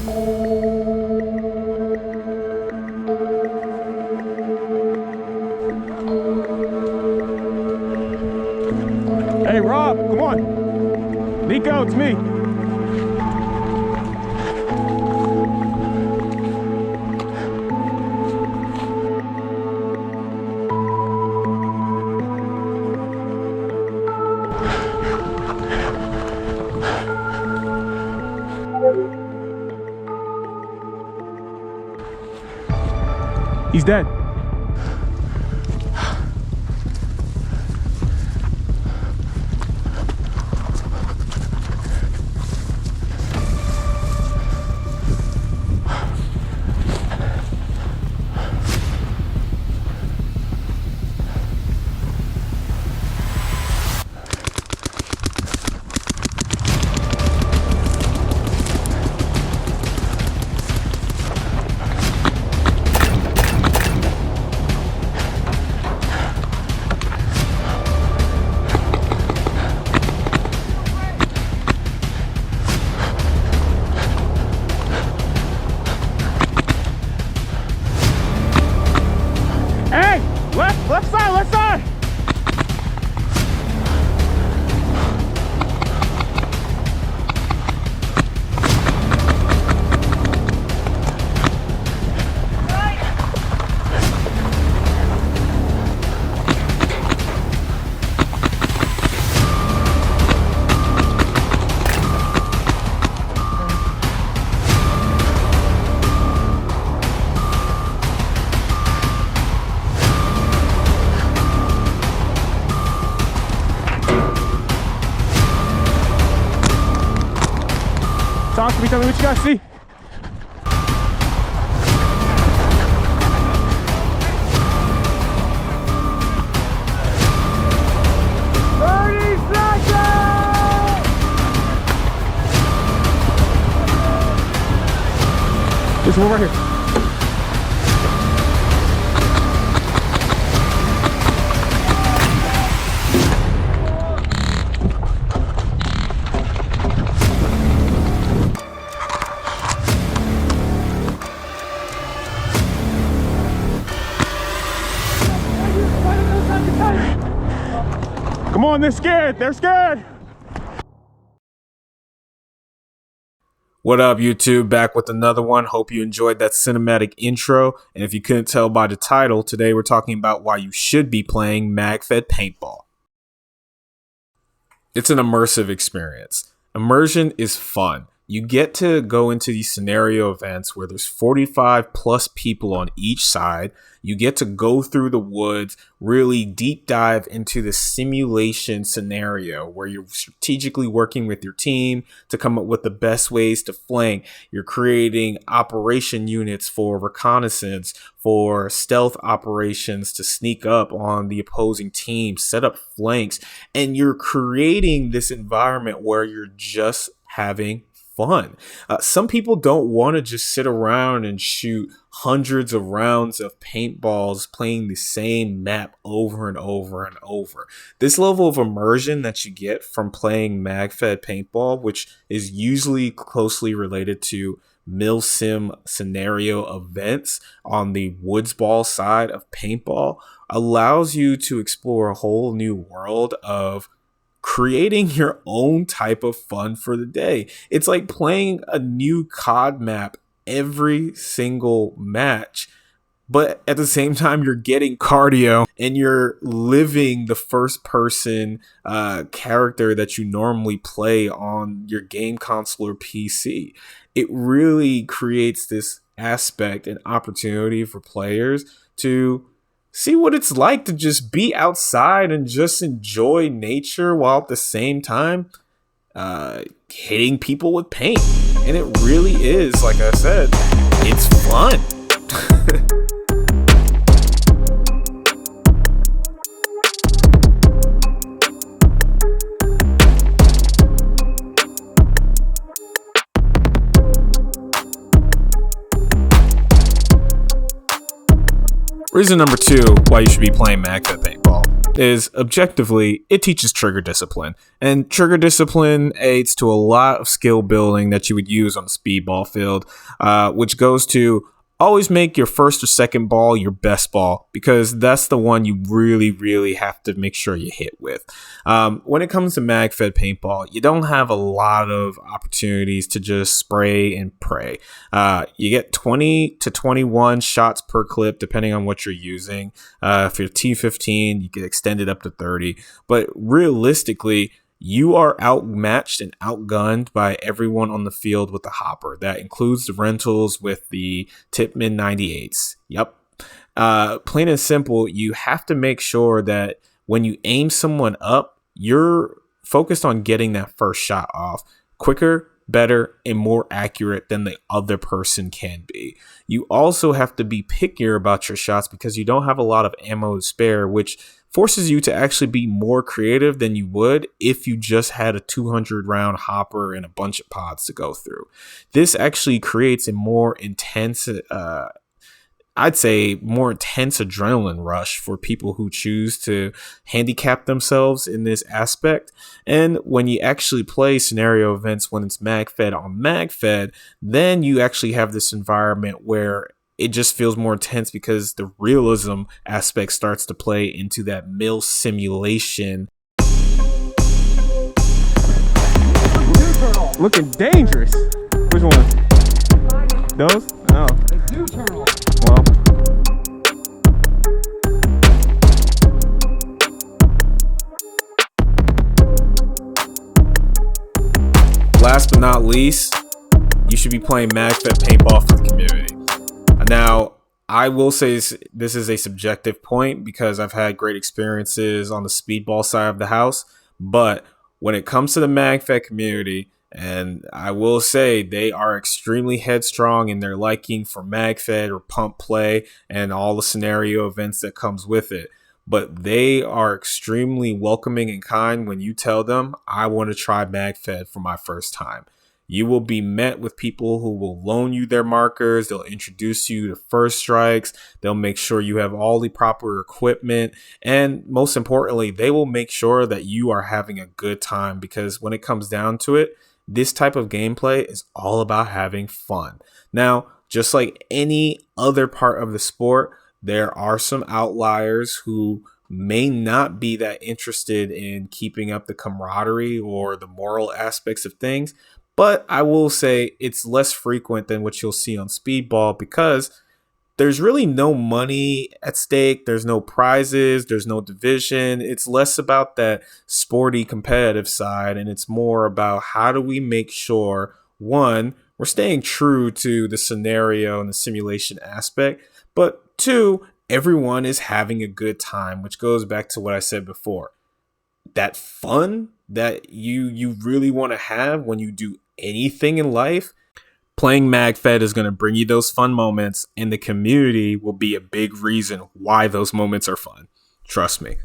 Hey, Rob, come on. Nico, it's me. He's dead. Hey, left side, left side. Talk to me, tell me what you guys see. This one right here. Come on, they're scared. They're scared. What up, YouTube? Back with another one. Hope you enjoyed that cinematic intro. And if you couldn't tell by the title, today we're talking about why you should be playing Magfed Paintball. It's an immersive experience. Immersion is fun. You get to go into these scenario events where there's 45 plus people on each side. You get to go through the woods, really deep dive into the simulation scenario where you're strategically working with your team to come up with the best ways to flank. You're creating operation units for reconnaissance, for stealth operations to sneak up on the opposing team, set up flanks, and you're creating this environment where you're just having fun. Some people don't want to just sit around and shoot hundreds of rounds of paintballs playing the same map over and over and over. This level of immersion that you get from playing Magfed Paintball, which is usually closely related to Milsim scenario events on the woodsball side of paintball, allows you to explore a whole new world of creating your own type of fun for the day. It's like playing a new COD map every single match, but at the same time you're getting cardio and you're living the first person character that you normally play on your game console or PC. It really creates this aspect and opportunity for players to see what it's like to just be outside and just enjoy nature while at the same time hitting people with paint. And it really is, like I said, it's fun. Reason number 2 why you should be playing Magfed Paintball. is objectively it teaches trigger discipline. And trigger discipline aids to a lot of skill building that you would use on the speedball field, which goes to always make your first or second ball your best ball, because that's the one you really, really have to make sure you hit with. When it comes to Magfed paintball, you don't have a lot of opportunities to just spray and pray. You get 20 to 21 shots per clip, depending on what you're using. If you're T15, you get extended up to 30. But realistically, you are outmatched and outgunned by everyone on the field with the hopper. That includes the rentals with the Tipman 98s. Yep. Plain and simple, you have to make sure that when you aim someone up, you're focused on getting that first shot off quicker, better, and more accurate than the other person can be. You also have to be pickier about your shots because you don't have a lot of ammo to spare, which forces you to actually be more creative than you would if you just had a 200 round hopper and a bunch of pods to go through. This actually creates a more intense, I'd say more intense adrenaline rush for people who choose to handicap themselves in this aspect. And when you actually play scenario events, when it's Magfed on Magfed, then you actually have this environment where it just feels more intense because the realism aspect starts to play into that mill simulation. Looking dangerous. Which one? Those? Oh. Well. Last but not least, you should be playing Magfed paintball for the community. Now, I will say this is a subjective point because I've had great experiences on the speedball side of the house, but when it comes to the Magfed community, and I will say they are extremely headstrong in their liking for Magfed or pump play and all the scenario events that comes with it, but they are extremely welcoming and kind when you tell them, I want to try Magfed for my first time. You will be met with people who will loan you their markers. They'll introduce you to first strikes. They'll make sure you have all the proper equipment. And most importantly, they will make sure that you are having a good time, because when it comes down to it, this type of gameplay is all about having fun. Now, just like any other part of the sport, there are some outliers who may not be that interested in keeping up the camaraderie or the moral aspects of things. But I will say it's less frequent than what you'll see on speedball because there's really no money at stake. There's no prizes. There's no division. It's less about that sporty competitive side, and it's more about how do we make sure, one, we're staying true to the scenario and the simulation aspect, but two, everyone is having a good time, which goes back to what I said before. That fun that you really want to have when you do anything in life, playing Magfed is going to bring you those fun moments, and the community will be a big reason why those moments are fun. Trust me.